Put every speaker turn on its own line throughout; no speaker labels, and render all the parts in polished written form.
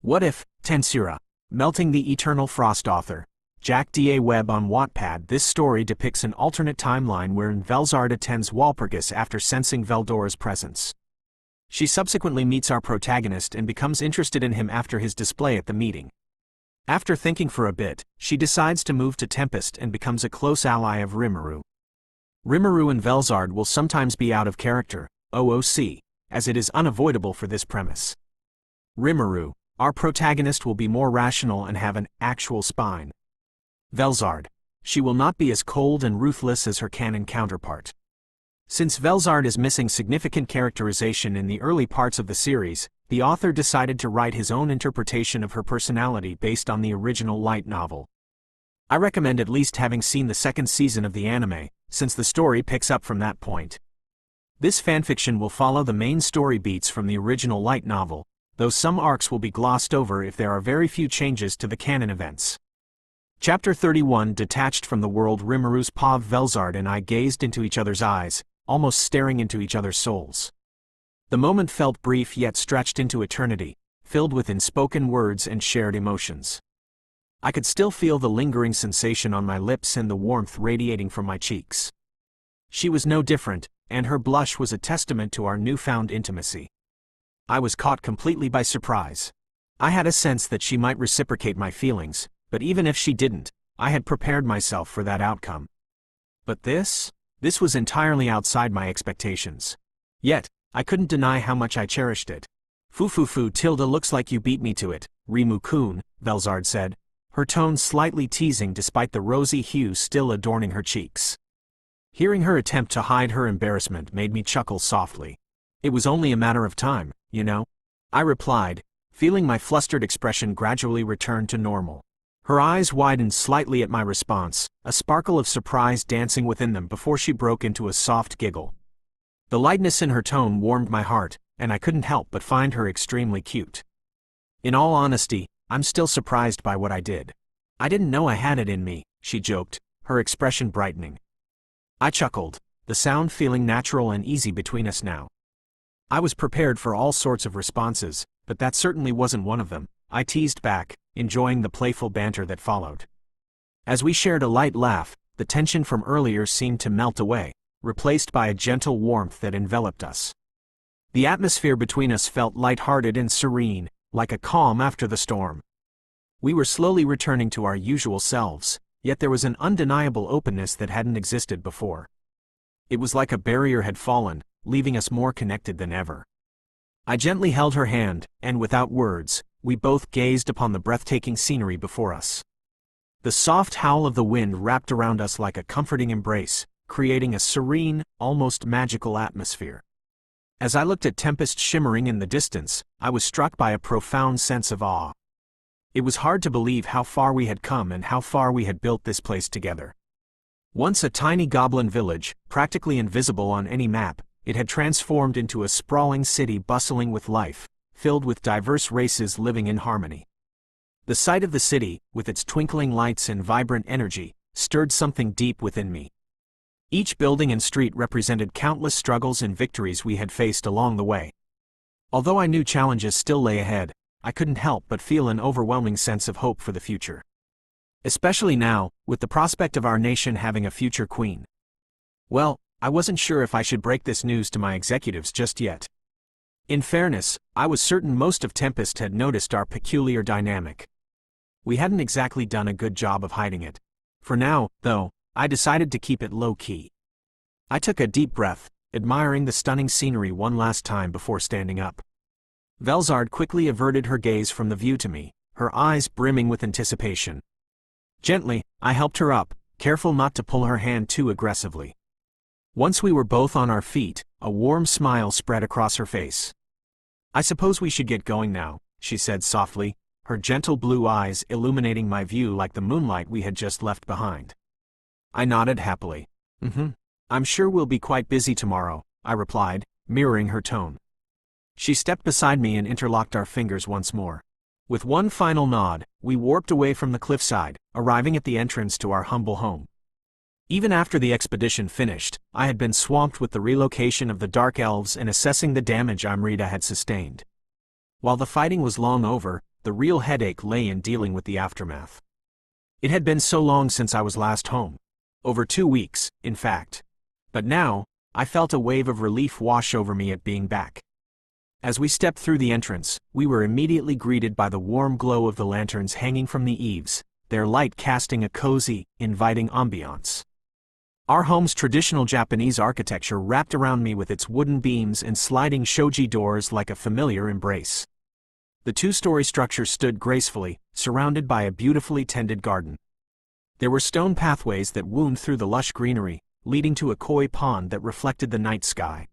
What if, Tensura, melting the eternal frost author, JackDaWeb on Wattpad. This story depicts an alternate timeline wherein Velzard attends Walpurgis after sensing Veldora's presence. She subsequently meets our protagonist and becomes interested in him after his display at the meeting. After thinking for a bit, she decides to move to Tempest and becomes a close ally of Rimuru. Rimuru and Velzard will sometimes be out of character, OOC, as it is unavoidable for this premise. Rimuru, our protagonist, will be more rational and have an actual spine. Velzard, she will not be as cold and ruthless as her canon counterpart. Since Velzard is missing significant characterization in the early parts of the series, the author decided to write his own interpretation of her personality based on the original light novel. I recommend at least having seen the second season of the anime, since the story picks up from that point. This fanfiction will follow the main story beats from the original light novel, though some arcs will be glossed over if there are very few changes to the canon events. Chapter 31. Detached from the world, Rimuru's paw. Velzard and I gazed into each other's eyes, almost staring into each other's souls. The moment felt brief yet stretched into eternity, filled with unspoken words and shared emotions. I could still feel the lingering sensation on my lips and the warmth radiating from my cheeks. She was no different, and her blush was a testament to our newfound intimacy. I was caught completely by surprise. I had a sense that she might reciprocate my feelings, but even if she didn't, I had prepared myself for that outcome. But this was entirely outside my expectations. Yet, I couldn't deny how much I cherished it. Tilda, looks like you beat me to it, Rimu-kun, Velzard said, her tone slightly teasing despite the rosy hue still adorning her cheeks. Hearing her attempt to hide her embarrassment made me chuckle softly. It was only a matter of time, you know, I replied, feeling my flustered expression gradually return to normal. Her eyes widened slightly at my response, a sparkle of surprise dancing within them before she broke into a soft giggle. The lightness in her tone warmed my heart, and I couldn't help but find her extremely cute. In all honesty, I'm still surprised by what I did. I didn't know I had it in me, she joked, her expression brightening. I chuckled, the sound feeling natural and easy between us now. I was prepared for all sorts of responses, but that certainly wasn't one of them, I teased back, enjoying the playful banter that followed. As we shared a light laugh, the tension from earlier seemed to melt away, replaced by a gentle warmth that enveloped us. The atmosphere between us felt light-hearted and serene, like a calm after the storm. We were slowly returning to our usual selves, yet there was an undeniable openness that hadn't existed before. It was like a barrier had fallen, leaving us more connected than ever. I gently held her hand, and without words, we both gazed upon the breathtaking scenery before us. The soft howl of the wind wrapped around us like a comforting embrace, creating a serene, almost magical atmosphere. As I looked at Tempest shimmering in the distance, I was struck by a profound sense of awe. It was hard to believe how far we had come and how far we had built this place together. Once a tiny goblin village, practically invisible on any map, it had transformed into a sprawling city bustling with life, filled with diverse races living in harmony. The sight of the city, with its twinkling lights and vibrant energy, stirred something deep within me. Each building and street represented countless struggles and victories we had faced along the way. Although I knew challenges still lay ahead, I couldn't help but feel an overwhelming sense of hope for the future. Especially now, with the prospect of our nation having a future queen. Well, I wasn't sure if I should break this news to my executives just yet. In fairness, I was certain most of Tempest had noticed our peculiar dynamic. We hadn't exactly done a good job of hiding it. For now, though, I decided to keep it low-key. I took a deep breath, admiring the stunning scenery one last time before standing up. Velzard quickly averted her gaze from the view to me, her eyes brimming with anticipation. Gently, I helped her up, careful not to pull her hand too aggressively. Once we were both on our feet, a warm smile spread across her face. I suppose we should get going now, she said softly, her gentle blue eyes illuminating my view like the moonlight we had just left behind. I nodded happily. I'm sure we'll be quite busy tomorrow, I replied, mirroring her tone. She stepped beside me and interlocked our fingers once more. With one final nod, we warped away from the cliffside, arriving at the entrance to our humble home. Even after the expedition finished, I had been swamped with the relocation of the Dark Elves and assessing the damage Amrita had sustained. While the fighting was long over, the real headache lay in dealing with the aftermath. It had been so long since I was last home. Over 2 weeks, in fact. But now, I felt a wave of relief wash over me at being back. As we stepped through the entrance, we were immediately greeted by the warm glow of the lanterns hanging from the eaves, their light casting a cozy, inviting ambiance. Our home's traditional Japanese architecture wrapped around me with its wooden beams and sliding shoji doors like a familiar embrace. The 2-story structure stood gracefully, surrounded by a beautifully tended garden. There were stone pathways that wound through the lush greenery, leading to a koi pond that reflected the night sky.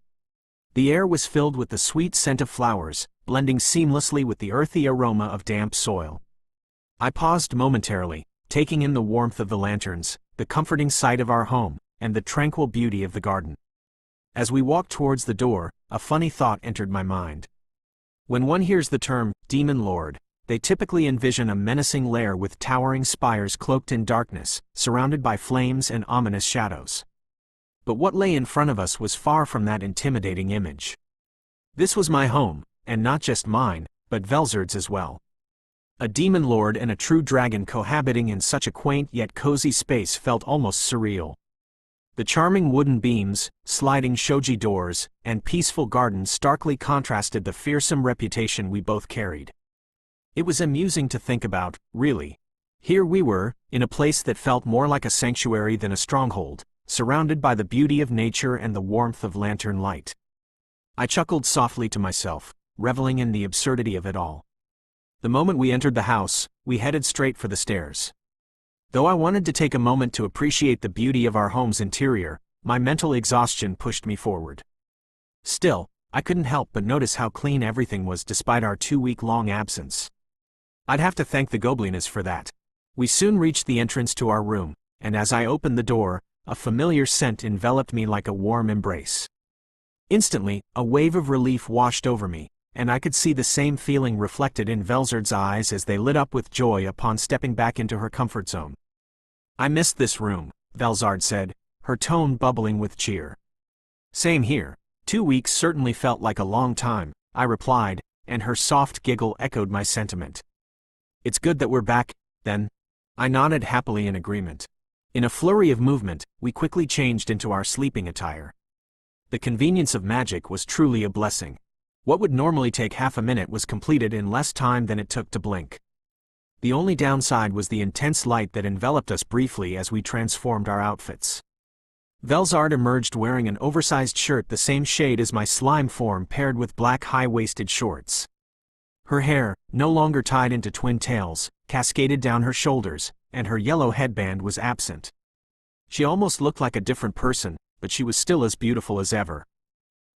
The air was filled with the sweet scent of flowers, blending seamlessly with the earthy aroma of damp soil. I paused momentarily, taking in the warmth of the lanterns, the comforting sight of our home, and the tranquil beauty of the garden. As we walked towards the door, a funny thought entered my mind. When one hears the term, demon lord, they typically envision a menacing lair with towering spires cloaked in darkness, surrounded by flames and ominous shadows. But what lay in front of us was far from that intimidating image. This was my home, and not just mine, but Velzard's as well. A demon lord and a true dragon cohabiting in such a quaint yet cozy space felt almost surreal. The charming wooden beams, sliding shoji doors, and peaceful garden starkly contrasted the fearsome reputation we both carried. It was amusing to think about, really. Here we were, in a place that felt more like a sanctuary than a stronghold, surrounded by the beauty of nature and the warmth of lantern light. I chuckled softly to myself, reveling in the absurdity of it all. The moment we entered the house, we headed straight for the stairs. Though I wanted to take a moment to appreciate the beauty of our home's interior, my mental exhaustion pushed me forward. Still, I couldn't help but notice how clean everything was despite our 2-week-long absence. I'd have to thank the goblinas for that. We soon reached the entrance to our room, and as I opened the door, a familiar scent enveloped me like a warm embrace. Instantly, a wave of relief washed over me, and I could see the same feeling reflected in Velzard's eyes as they lit up with joy upon stepping back into her comfort zone. "I missed this room," Velzard said, her tone bubbling with cheer. "Same here. 2 weeks certainly felt like a long time," I replied, and her soft giggle echoed my sentiment. "It's good that we're back, then." I nodded happily in agreement. In a flurry of movement, we quickly changed into our sleeping attire. The convenience of magic was truly a blessing. What would normally take half a minute was completed in less time than it took to blink. The only downside was the intense light that enveloped us briefly as we transformed our outfits. Velzard emerged wearing an oversized shirt the same shade as my slime form paired with black high-waisted shorts. Her hair, no longer tied into twin tails, cascaded down her shoulders, and her yellow headband was absent. She almost looked like a different person, but she was still as beautiful as ever.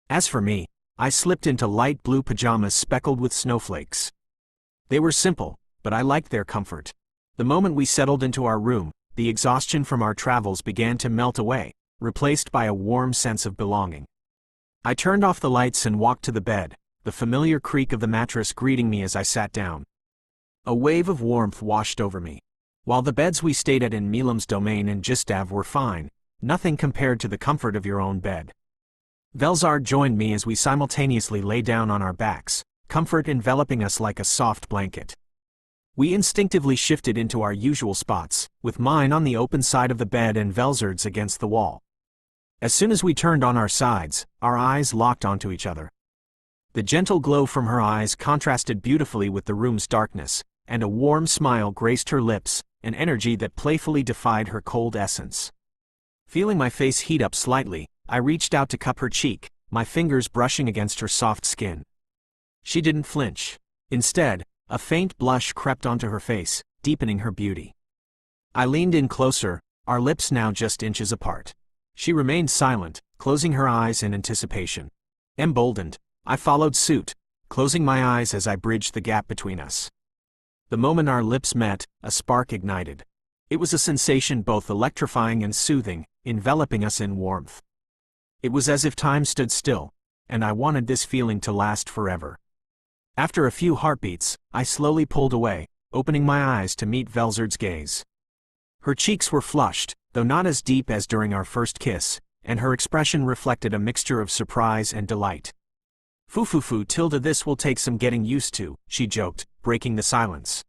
As for me, I slipped into light blue pajamas speckled with snowflakes. They were simple, but I liked their comfort. The moment we settled into our room, the exhaustion from our travels began to melt away, replaced by a warm sense of belonging. I turned off the lights and walked to the bed, the familiar creak of the mattress greeting me as I sat down. A wave of warmth washed over me. While the beds we stayed at in Milam's domain and JackDaWeb were fine, nothing compared to the comfort of your own bed. Velzard joined me as we simultaneously lay down on our backs, comfort enveloping us like a soft blanket. We instinctively shifted into our usual spots, with mine on the open side of the bed and Velzard's against the wall. As soon as we turned on our sides, our eyes locked onto each other. The gentle glow from her eyes contrasted beautifully with the room's darkness, and a warm smile graced her lips, an energy that playfully defied her cold essence. Feeling my face heat up slightly, I reached out to cup her cheek, my fingers brushing against her soft skin. She didn't flinch. Instead, a faint blush crept onto her face, deepening her beauty. I leaned in closer, our lips now just inches apart. She remained silent, closing her eyes in anticipation. Emboldened, I followed suit, closing my eyes as I bridged the gap between us. The moment our lips met, a spark ignited. It was a sensation both electrifying and soothing, enveloping us in warmth. It was as if time stood still, and I wanted this feeling to last forever. After a few heartbeats, I slowly pulled away, opening my eyes to meet Velzard's gaze. Her cheeks were flushed, though not as deep as during our first kiss, and her expression reflected a mixture of surprise and delight. Foo tilde this will take some getting used to, she joked, breaking the silence.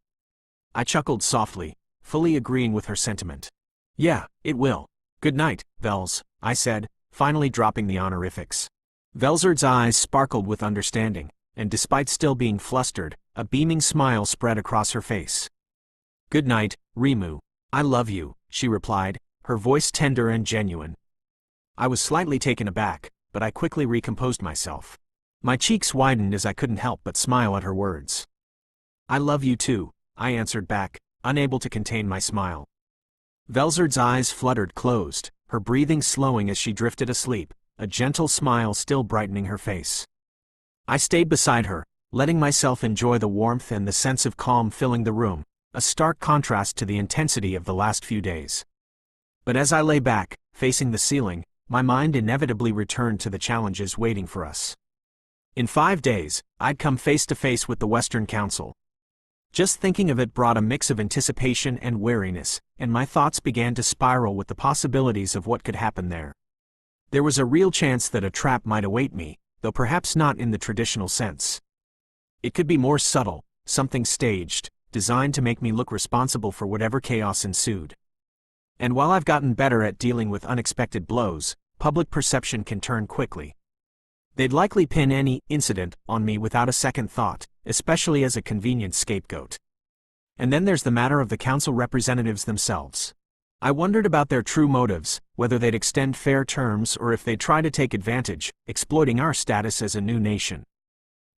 I chuckled softly, fully agreeing with her sentiment. Yeah, it will. Good night, Velz, I said, finally dropping the honorifics. Velzard's eyes sparkled with understanding, and despite still being flustered, a beaming smile spread across her face. Good night, Rimu. I love you, she replied, her voice tender and genuine. I was slightly taken aback, but I quickly recomposed myself. My cheeks widened as I couldn't help but smile at her words. I love you too, I answered back, unable to contain my smile. Velzard's eyes fluttered closed, her breathing slowing as she drifted asleep, a gentle smile still brightening her face. I stayed beside her, letting myself enjoy the warmth and the sense of calm filling the room, a stark contrast to the intensity of the last few days. But as I lay back, facing the ceiling, my mind inevitably returned to the challenges waiting for us. In 5 days, I'd come face to face with the Western Council. Just thinking of it brought a mix of anticipation and wariness, and my thoughts began to spiral with the possibilities of what could happen there. There was a real chance that a trap might await me, though perhaps not in the traditional sense. It could be more subtle, something staged, designed to make me look responsible for whatever chaos ensued. And while I've gotten better at dealing with unexpected blows, public perception can turn quickly. They'd likely pin any incident on me without a second thought, especially as a convenient scapegoat. And then there's the matter of the council representatives themselves. I wondered about their true motives, whether they'd extend fair terms or if they'd try to take advantage, exploiting our status as a new nation.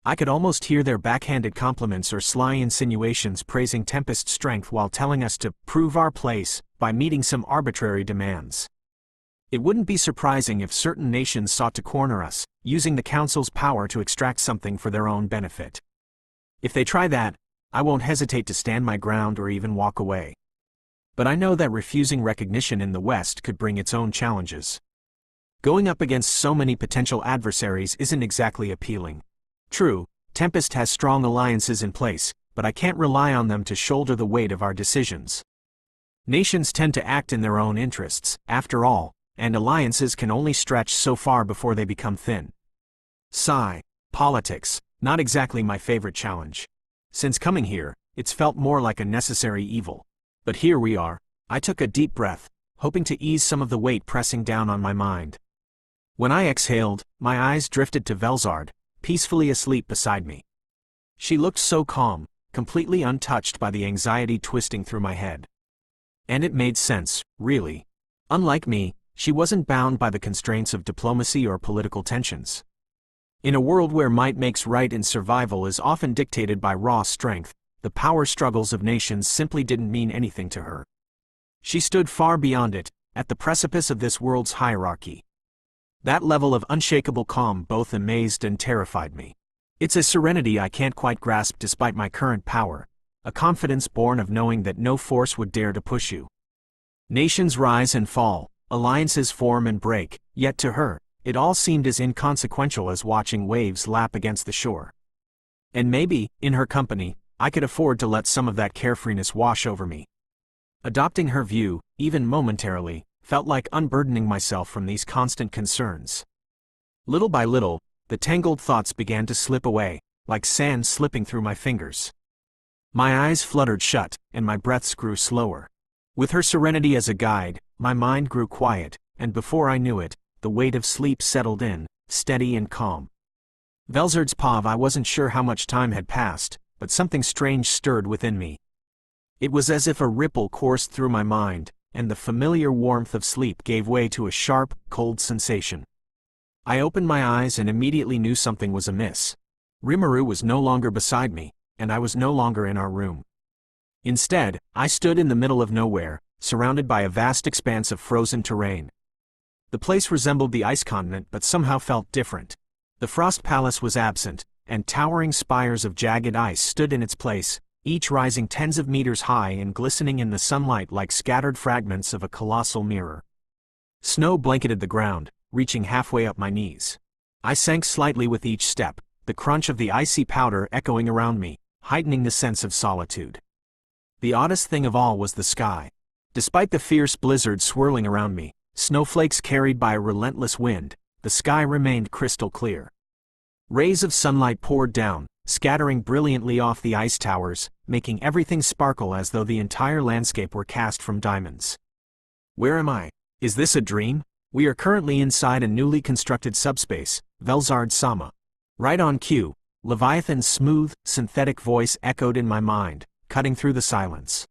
I could almost hear their backhanded compliments or sly insinuations praising Tempest's strength while telling us to prove our place by meeting some arbitrary demands. It wouldn't be surprising if certain nations sought to corner us, using the Council's power to extract something for their own benefit. If they try that, I won't hesitate to stand my ground or even walk away. But I know that refusing recognition in the West could bring its own challenges. Going up against so many potential adversaries isn't exactly appealing. True, Tempest has strong alliances in place, but I can't rely on them to shoulder the weight of our decisions. Nations tend to act in their own interests, after all, and alliances can only stretch so far before they become thin. Sigh. Politics, not exactly my favorite challenge. Since coming here, it's felt more like a necessary evil. But here we are. I took a deep breath, hoping to ease some of the weight pressing down on my mind. When I exhaled, my eyes drifted to Velzard, peacefully asleep beside me. She looked so calm, completely untouched by the anxiety twisting through my head. And it made sense, really. Unlike me, she wasn't bound by the constraints of diplomacy or political tensions. In a world where might makes right and survival is often dictated by raw strength, the power struggles of nations simply didn't mean anything to her. She stood far beyond it, at the precipice of this world's hierarchy. That level of unshakable calm both amazed and terrified me. It's a serenity I can't quite grasp despite my current power, a confidence born of knowing that no force would dare to push you. Nations rise and fall, alliances form and break, yet to her, it all seemed as inconsequential as watching waves lap against the shore. And maybe, in her company, I could afford to let some of that carefreeness wash over me. Adopting her view, even momentarily, felt like unburdening myself from these constant concerns. Little by little, the tangled thoughts began to slip away, like sand slipping through my fingers. My eyes fluttered shut, and my breaths grew slower. With her serenity as a guide, my mind grew quiet, and before I knew it, the weight of sleep settled in, steady and calm. Velzard's pav. I wasn't sure how much time had passed, but something strange stirred within me. It was as if a ripple coursed through my mind, and the familiar warmth of sleep gave way to a sharp, cold sensation. I opened my eyes and immediately knew something was amiss. Rimuru was no longer beside me, and I was no longer in our room. Instead, I stood in the middle of nowhere, surrounded by a vast expanse of frozen terrain. The place resembled the ice continent but somehow felt different. The Frost Palace was absent, and towering spires of jagged ice stood in its place, each rising tens of meters high and glistening in the sunlight like scattered fragments of a colossal mirror. Snow blanketed the ground, reaching halfway up my knees. I sank slightly with each step, the crunch of the icy powder echoing around me, heightening the sense of solitude. The oddest thing of all was the sky. Despite the fierce blizzard swirling around me, snowflakes carried by a relentless wind, the sky remained crystal clear. Rays of sunlight poured down, scattering brilliantly off the ice towers, making everything sparkle as though the entire landscape were cast from diamonds. Where am I? Is this a dream? We are currently inside a newly constructed subspace, Velzard Sama. Right on cue, Leviathan's smooth, synthetic voice echoed in my mind, cutting through the silence.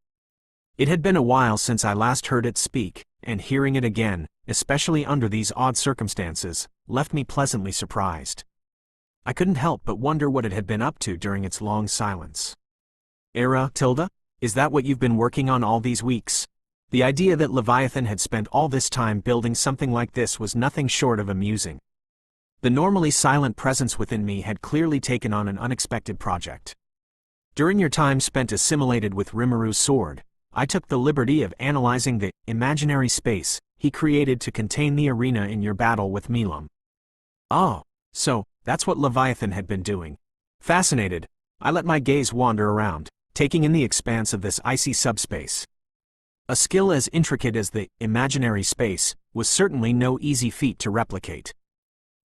It had been a while since I last heard it speak, and hearing it again, especially under these odd circumstances, left me pleasantly surprised. I couldn't help but wonder what it had been up to during its long silence. Tilda? Is that what you've been working on all these weeks? The idea that Leviathan had spent all this time building something like this was nothing short of amusing. The normally silent presence within me had clearly taken on an unexpected project. During your time spent assimilated with Rimuru's sword, I took the liberty of analyzing the imaginary space he created to contain the arena in your battle with Milam. Oh, so that's what Leviathan had been doing. Fascinated, I let my gaze wander around, taking in the expanse of this icy subspace. A skill as intricate as the imaginary space was certainly no easy feat to replicate.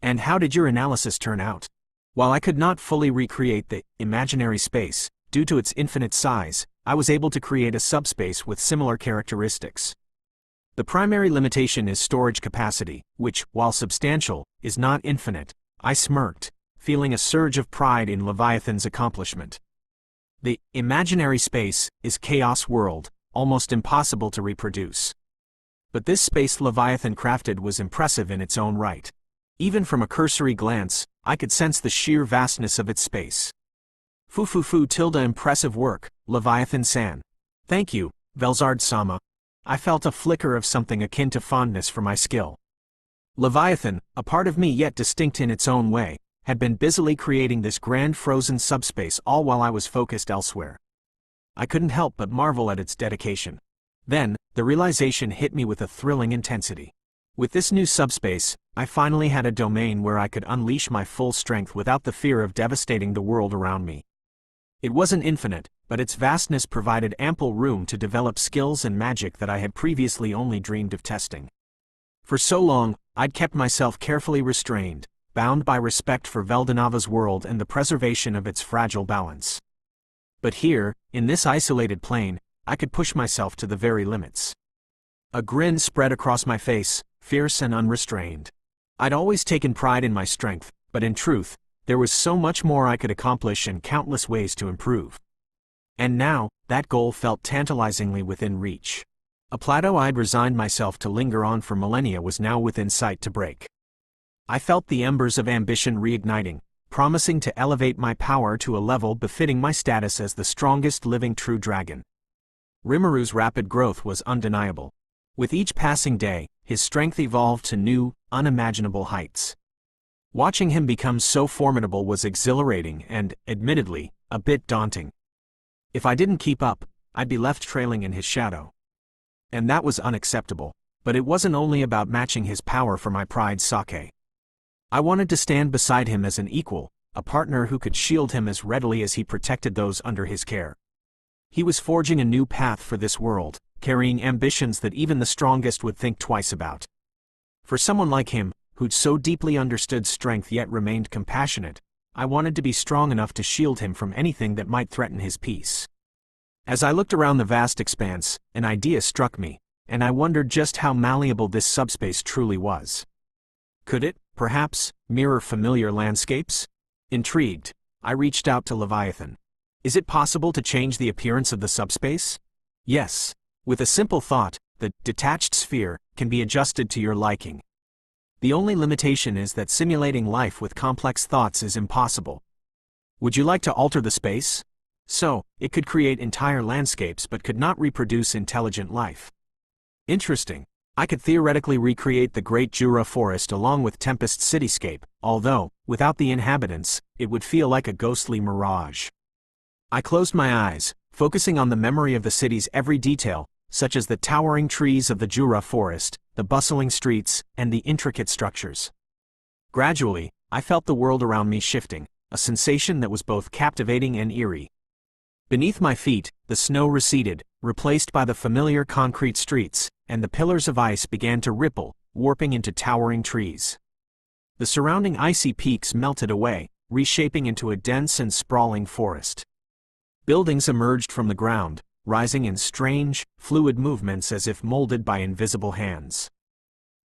And how did your analysis turn out? While I could not fully recreate the imaginary space, due to its infinite size, I was able to create a subspace with similar characteristics. The primary limitation is storage capacity, which, while substantial, is not infinite. I smirked, feeling a surge of pride in Leviathan's accomplishment. The imaginary space is Chaos World, almost impossible to reproduce. But this space Leviathan crafted was impressive in its own right. Even from a cursory glance, I could sense the sheer vastness of its space. Tilda impressive work, Leviathan-san. Thank you, Velzard-sama. I felt a flicker of something akin to fondness for my skill. Leviathan, a part of me yet distinct in its own way, had been busily creating this grand frozen subspace all while I was focused elsewhere. I couldn't help but marvel at its dedication. Then, the realization hit me with a thrilling intensity. With this new subspace, I finally had a domain where I could unleash my full strength without the fear of devastating the world around me. It wasn't infinite, but its vastness provided ample room to develop skills and magic that I had previously only dreamed of testing. For so long, I'd kept myself carefully restrained, bound by respect for Veldonava's world and the preservation of its fragile balance. But here, in this isolated plane, I could push myself to the very limits. A grin spread across my face, fierce and unrestrained. I'd always taken pride in my strength, but in truth, there was so much more I could accomplish and countless ways to improve. And now, that goal felt tantalizingly within reach. A plateau I'd resigned myself to linger on for millennia was now within sight to break. I felt the embers of ambition reigniting, promising to elevate my power to a level befitting my status as the strongest living true dragon. Rimuru's rapid growth was undeniable. With each passing day, his strength evolved to new, unimaginable heights. Watching him become so formidable was exhilarating and, admittedly, a bit daunting. If I didn't keep up, I'd be left trailing in his shadow. And that was unacceptable, but it wasn't only about matching his power for my pride's sake. I wanted to stand beside him as an equal, a partner who could shield him as readily as he protected those under his care. He was forging a new path for this world, carrying ambitions that even the strongest would think twice about. For someone like him, who'd so deeply understood strength yet remained compassionate, I wanted to be strong enough to shield him from anything that might threaten his peace. As I looked around the vast expanse, an idea struck me, and I wondered just how malleable this subspace truly was. Could it, perhaps, mirror familiar landscapes? Intrigued, I reached out to Leviathan. Is it possible to change the appearance of the subspace? Yes. With a simple thought, the detached sphere can be adjusted to your liking. The only limitation is that simulating life with complex thoughts is impossible. Would you like to alter the space? So, it could create entire landscapes but could not reproduce intelligent life. Interesting. I could theoretically recreate the Great Jura Forest along with Tempest's cityscape, although, without the inhabitants, it would feel like a ghostly mirage. I closed my eyes, focusing on the memory of the city's every detail, such as the towering trees of the Jura Forest, the bustling streets, and the intricate structures. Gradually, I felt the world around me shifting, a sensation that was both captivating and eerie. Beneath my feet, the snow receded, replaced by the familiar concrete streets, and the pillars of ice began to ripple, warping into towering trees. The surrounding icy peaks melted away, reshaping into a dense and sprawling forest. Buildings emerged from the ground, rising in strange, fluid movements as if molded by invisible hands.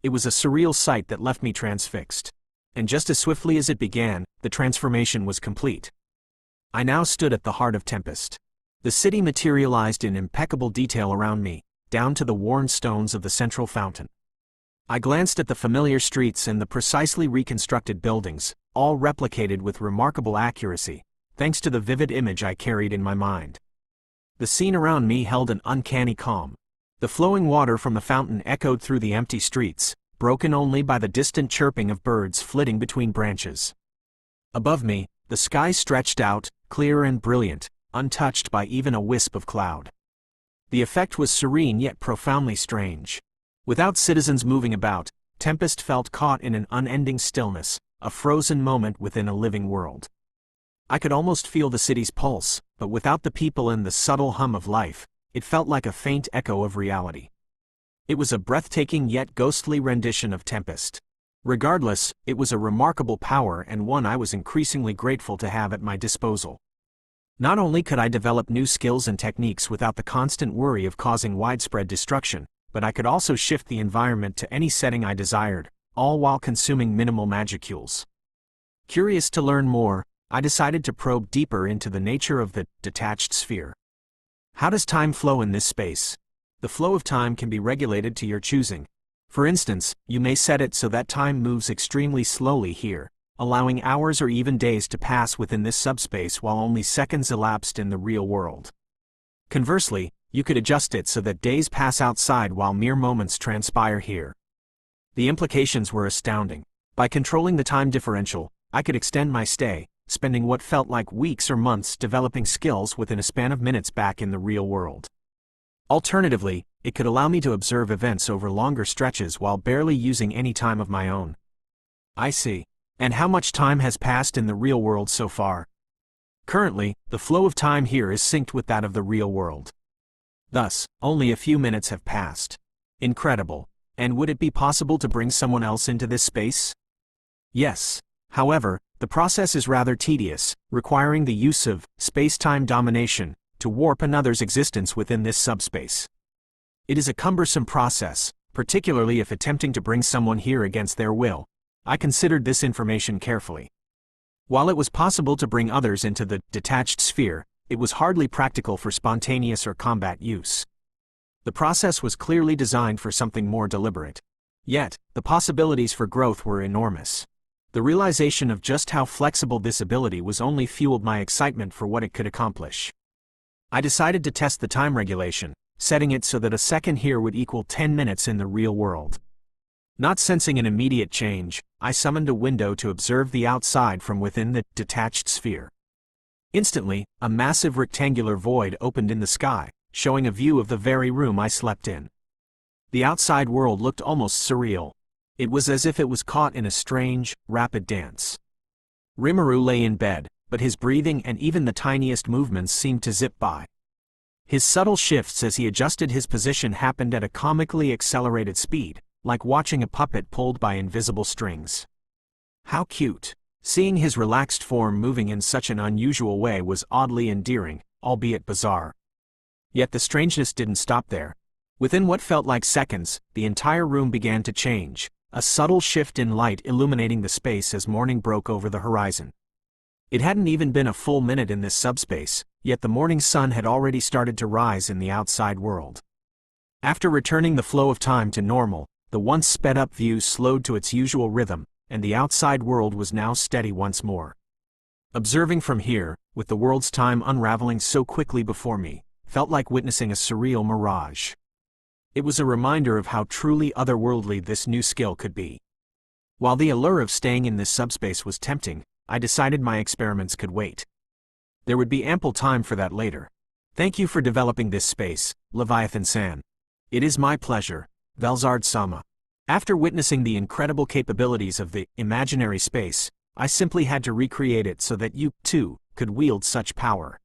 It was a surreal sight that left me transfixed. And just as swiftly as it began, the transformation was complete. I now stood at the heart of Tempest. The city materialized in impeccable detail around me, down to the worn stones of the central fountain. I glanced at the familiar streets and the precisely reconstructed buildings, all replicated with remarkable accuracy, thanks to the vivid image I carried in my mind. The scene around me held an uncanny calm. The flowing water from the fountain echoed through the empty streets, broken only by the distant chirping of birds flitting between branches. Above me, the sky stretched out, clear and brilliant, untouched by even a wisp of cloud. The effect was serene yet profoundly strange. Without citizens moving about, Tempest felt caught in an unending stillness, a frozen moment within a living world. I could almost feel the city's pulse, but without the people and the subtle hum of life, it felt like a faint echo of reality. It was a breathtaking yet ghostly rendition of Tempest. Regardless, it was a remarkable power and one I was increasingly grateful to have at my disposal. Not only could I develop new skills and techniques without the constant worry of causing widespread destruction, but I could also shift the environment to any setting I desired, all while consuming minimal magicules. Curious to learn more, I decided to probe deeper into the nature of the detached sphere. How does time flow in this space? The flow of time can be regulated to your choosing. For instance, you may set it so that time moves extremely slowly here, allowing hours or even days to pass within this subspace while only seconds elapsed in the real world. Conversely, you could adjust it so that days pass outside while mere moments transpire here. The implications were astounding. By controlling the time differential, I could extend my stay, spending what felt like weeks or months developing skills within a span of minutes back in the real world. Alternatively, it could allow me to observe events over longer stretches while barely using any time of my own. I see. And how much time has passed in the real world so far? Currently, the flow of time here is synced with that of the real world. Thus, only a few minutes have passed. Incredible. And would it be possible to bring someone else into this space? Yes. However, the process is rather tedious, requiring the use of space-time domination to warp another's existence within this subspace. It is a cumbersome process, particularly if attempting to bring someone here against their will. I considered this information carefully. While it was possible to bring others into the detached sphere, it was hardly practical for spontaneous or combat use. The process was clearly designed for something more deliberate. Yet, the possibilities for growth were enormous. The realization of just how flexible this ability was only fueled my excitement for what it could accomplish. I decided to test the time regulation, setting it so that a second here would equal 10 minutes in the real world. Not sensing an immediate change, I summoned a window to observe the outside from within the detached sphere. Instantly, a massive rectangular void opened in the sky, showing a view of the very room I slept in. The outside world looked almost surreal. It was as if it was caught in a strange, rapid dance. Rimuru lay in bed, but his breathing and even the tiniest movements seemed to zip by. His subtle shifts as he adjusted his position happened at a comically accelerated speed, like watching a puppet pulled by invisible strings. How cute! Seeing his relaxed form moving in such an unusual way was oddly endearing, albeit bizarre. Yet the strangeness didn't stop there. Within what felt like seconds, the entire room began to change, a subtle shift in light illuminating the space as morning broke over the horizon. It hadn't even been a full minute in this subspace, yet the morning sun had already started to rise in the outside world. After returning the flow of time to normal, the once sped-up view slowed to its usual rhythm, and the outside world was now steady once more. Observing from here, with the world's time unraveling so quickly before me, felt like witnessing a surreal mirage. It was a reminder of how truly otherworldly this new skill could be. While the allure of staying in this subspace was tempting, I decided my experiments could wait. There would be ample time for that later. Thank you for developing this space, Leviathan-san. It is my pleasure, Velzard-sama. After witnessing the incredible capabilities of the imaginary space, I simply had to recreate it so that you, too, could wield such power.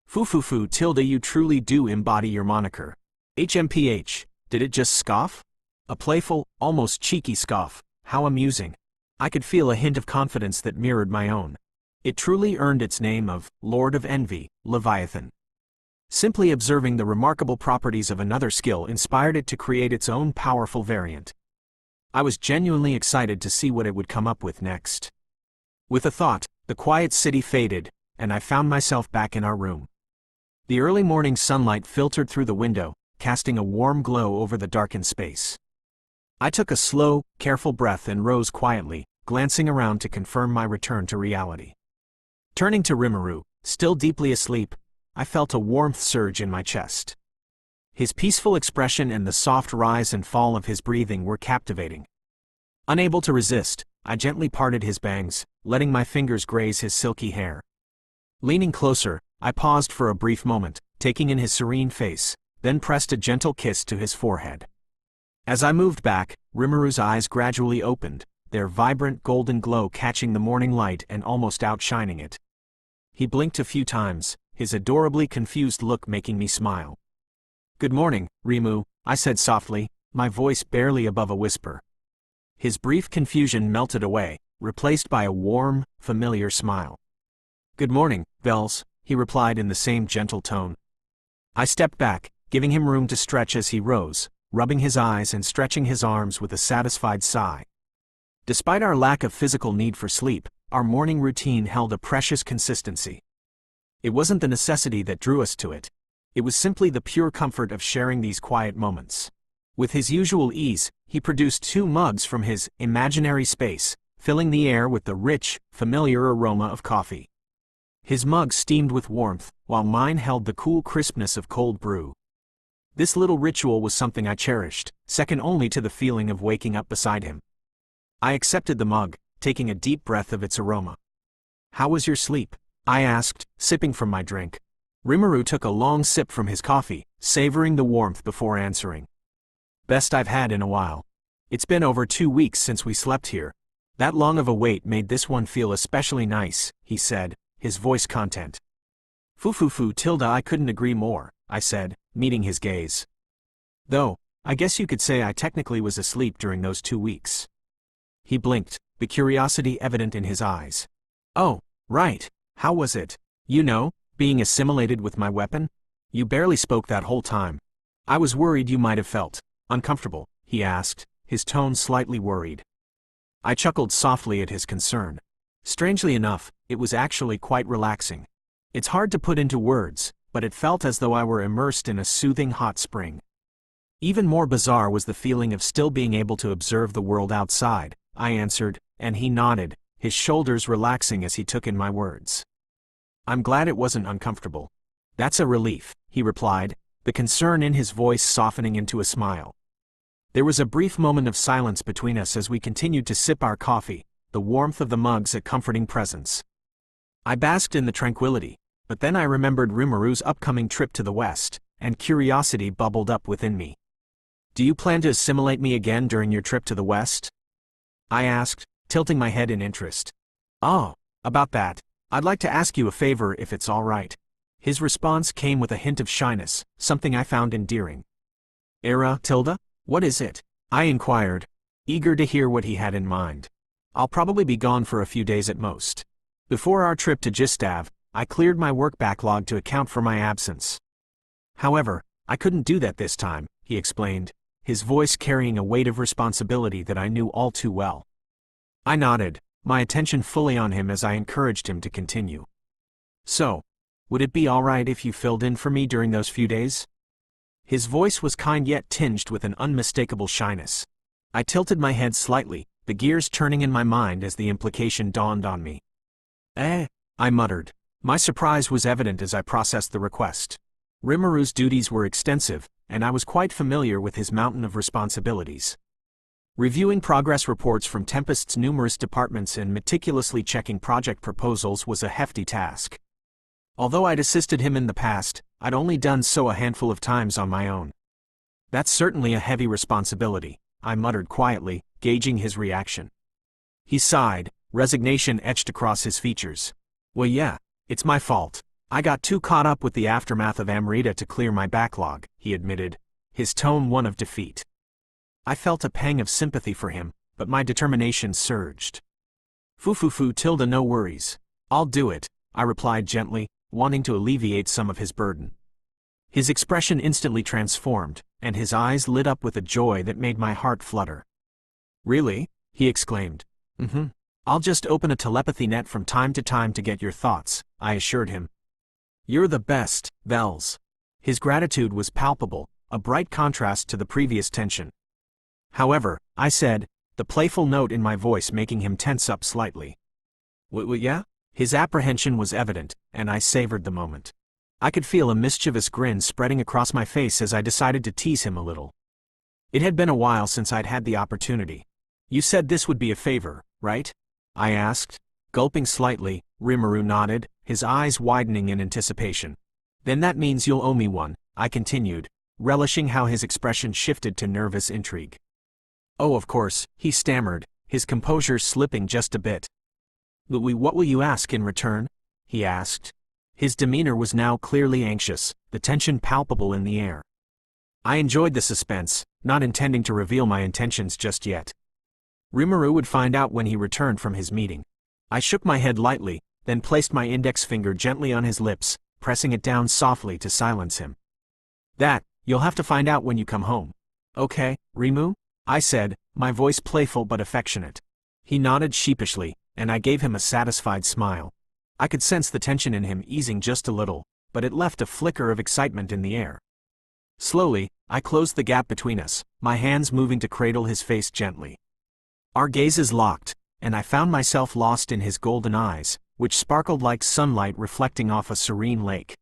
Fufufu tilde you truly do embody your moniker. HMPH, did it just scoff? A playful, almost cheeky scoff, how amusing. I could feel a hint of confidence that mirrored my own. It truly earned its name of Lord of Envy, Leviathan. Simply observing the remarkable properties of another skill inspired it to create its own powerful variant. I was genuinely excited to see what it would come up with next. With a thought, the quiet city faded, and I found myself back in our room. The early morning sunlight filtered through the window, casting a warm glow over the darkened space. I took a slow, careful breath and rose quietly, glancing around to confirm my return to reality. Turning to Rimuru, still deeply asleep, I felt a warmth surge in my chest. His peaceful expression and the soft rise and fall of his breathing were captivating. Unable to resist, I gently parted his bangs, letting my fingers graze his silky hair. Leaning closer, I paused for a brief moment, taking in his serene face, then pressed a gentle kiss to his forehead. As I moved back, Rimuru's eyes gradually opened, their vibrant golden glow catching the morning light and almost outshining it. He blinked a few times, his adorably confused look making me smile. "Good morning, Rimu," I said softly, my voice barely above a whisper. His brief confusion melted away, replaced by a warm, familiar smile. "Good morning, Vels," he replied in the same gentle tone. I stepped back, giving him room to stretch as he rose, rubbing his eyes and stretching his arms with a satisfied sigh. Despite our lack of physical need for sleep, our morning routine held a precious consistency. It wasn't the necessity that drew us to it. It was simply the pure comfort of sharing these quiet moments. With his usual ease, he produced 2 mugs from his imaginary space, filling the air with the rich, familiar aroma of coffee. His mug steamed with warmth, while mine held the cool crispness of cold brew. This little ritual was something I cherished, second only to the feeling of waking up beside him. I accepted the mug, taking a deep breath of its aroma. "How was your sleep?" I asked, sipping from my drink. Rimuru took a long sip from his coffee, savoring the warmth before answering. "Best I've had in a while. It's been over 2 weeks since we slept here. That long of a wait made this one feel especially nice," he said, his voice content. "Foo tilde, I couldn't agree more," I said, meeting his gaze. "Though, I guess you could say I technically was asleep during those 2 weeks." He blinked, the curiosity evident in his eyes. "Oh, right. How was it? Being assimilated with my weapon? You barely spoke that whole time. I was worried you might have felt uncomfortable," he asked, his tone slightly worried. I chuckled softly at his concern. Strangely enough, it was actually quite relaxing. It's hard to put into words, but it felt as though I were immersed in a soothing hot spring. Even more bizarre was the feeling of still being able to observe the world outside, I answered, and he nodded, his shoulders relaxing as he took in my words. "I'm glad it wasn't uncomfortable." "That's a relief," he replied, the concern in his voice softening into a smile. There was a brief moment of silence between us as we continued to sip our coffee, the warmth of the mugs a comforting presence. I basked in the tranquility, but then I remembered Rimuru's upcoming trip to the West, and curiosity bubbled up within me. "Do you plan to assimilate me again during your trip to the West?" I asked, tilting my head in interest. "Oh, about that. I'd like to ask you a favor if it's all right." His response came with a hint of shyness, something I found endearing. Tilde? What is it?" I inquired, eager to hear what he had in mind. "I'll probably be gone for a few days at most. Before our trip to JackDaWeb, I cleared my work backlog to account for my absence. However, I couldn't do that this time," he explained, his voice carrying a weight of responsibility that I knew all too well. I nodded, my attention fully on him as I encouraged him to continue. "So, would it be all right if you filled in for me during those few days?" His voice was kind yet tinged with an unmistakable shyness. I tilted my head slightly, the gears turning in my mind as the implication dawned on me. I muttered. My surprise was evident as I processed the request. Rimuru's duties were extensive, and I was quite familiar with his mountain of responsibilities. Reviewing progress reports from Tempest's numerous departments and meticulously checking project proposals was a hefty task. Although I'd assisted him in the past, I'd only done so a handful of times on my own. "That's certainly a heavy responsibility," I muttered quietly, gauging his reaction. He sighed, resignation etched across his features. "Well, yeah, it's my fault. I got too caught up with the aftermath of Amrita to clear my backlog," he admitted, his tone one of defeat. I felt a pang of sympathy for him, but my determination surged. Tilde, no worries. I'll do it, I replied gently, wanting to alleviate some of his burden. His expression instantly transformed, and his eyes lit up with a joy that made my heart flutter. Really? He exclaimed. I'll just open a telepathy net from time to time to get your thoughts, I assured him. You're the best, Vels. His gratitude was palpable, a bright contrast to the previous tension. However, I said, the playful note in my voice making him tense up slightly. Yeah? His apprehension was evident, and I savored the moment. I could feel a mischievous grin spreading across my face as I decided to tease him a little. It had been a while since I'd had the opportunity. You said this would be a favor, right? I asked. Gulping slightly, Rimuru nodded, his eyes widening in anticipation. Then that means you'll owe me one, I continued, relishing how his expression shifted to nervous intrigue. Oh, of course, he stammered, his composure slipping just a bit. What will you ask in return? He asked. His demeanor was now clearly anxious, the tension palpable in the air. I enjoyed the suspense, not intending to reveal my intentions just yet. Rimuru would find out when he returned from his meeting. I shook my head lightly, then placed my index finger gently on his lips, pressing it down softly to silence him. That, you'll have to find out when you come home. Okay, Rimu? I said, my voice playful but affectionate. He nodded sheepishly, and I gave him a satisfied smile. I could sense the tension in him easing just a little, but it left a flicker of excitement in the air. Slowly, I closed the gap between us, my hands moving to cradle his face gently. Our gazes locked, and I found myself lost in his golden eyes, which sparkled like sunlight reflecting off a serene lake.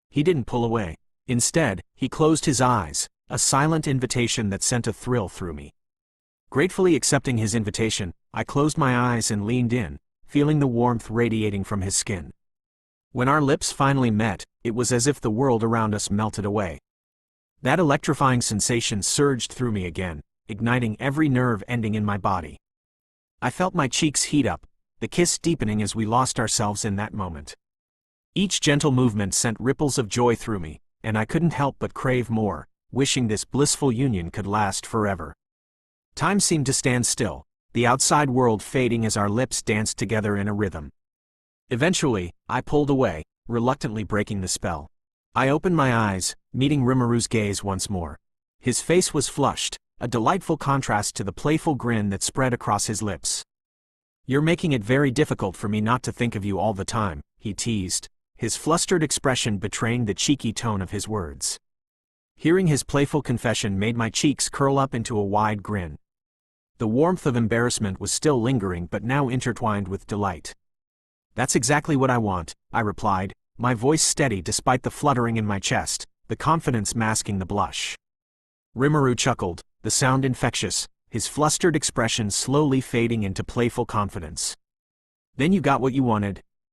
He didn't pull away. Instead, he closed his eyes, a silent invitation that sent a thrill through me. Gratefully accepting his invitation, I closed my eyes and leaned in, feeling the warmth radiating from his skin. When our lips finally met, it was as if the world around us melted away. That electrifying sensation surged through me again, igniting every nerve ending in my body. I felt my cheeks heat up, the kiss deepening as we lost ourselves in that moment. Each gentle movement sent ripples of joy through me, and I couldn't help but crave more, wishing this blissful union could last forever. Time seemed to stand still, the outside world fading as our lips danced together in a rhythm. Eventually, I pulled away, reluctantly breaking the spell. I opened my eyes, meeting Rimuru's gaze once more. His face was flushed, a delightful contrast to the playful grin that spread across his lips. You're making it very difficult for me not to think of you all the time, he teased, his flustered expression betraying the cheeky tone of his words. Hearing his playful confession made my cheeks curl up into a wide grin. The warmth of embarrassment was still lingering but now intertwined with delight. That's exactly what I want, I replied, my voice steady despite the fluttering in my chest, the confidence masking the blush. Rimuru chuckled, the sound infectious, his flustered expression slowly fading into playful confidence. Then you got what you wanted,